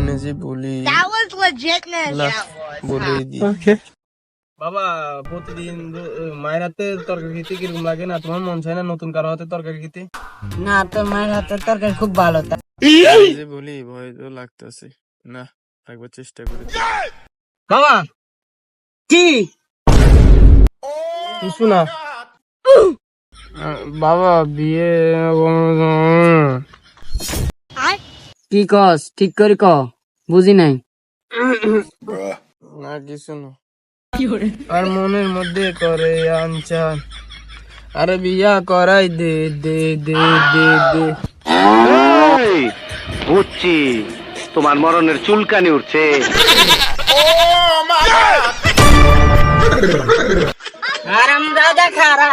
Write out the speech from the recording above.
কেমনে যে বলি That was legitness. না That was. বলেই দি ওকে বাবা প্রতিদিন মায়ের হাতে তরকারি খেতে কিরকম লাগে না তোমার মন চায় না নতুন কারো হাতে তরকারি খেতে না তোর মায়ের হাতের তরকারি খুব ভালো আমি যে বলি ভয় তো লাগতেছে না একবার চেষ্টা করে দেখি। বাবা কি কিছু না বাবা বিয়ে কি কস ঠিক করে ক বুঝি নাই না কিছু না আর মনের মধ্যে করে আনচান আরে বিয়া করাই দে দে দে দে দে বুঝছি তোমার মরণের চুলকানি উঠছে। আরাম দাদা খারা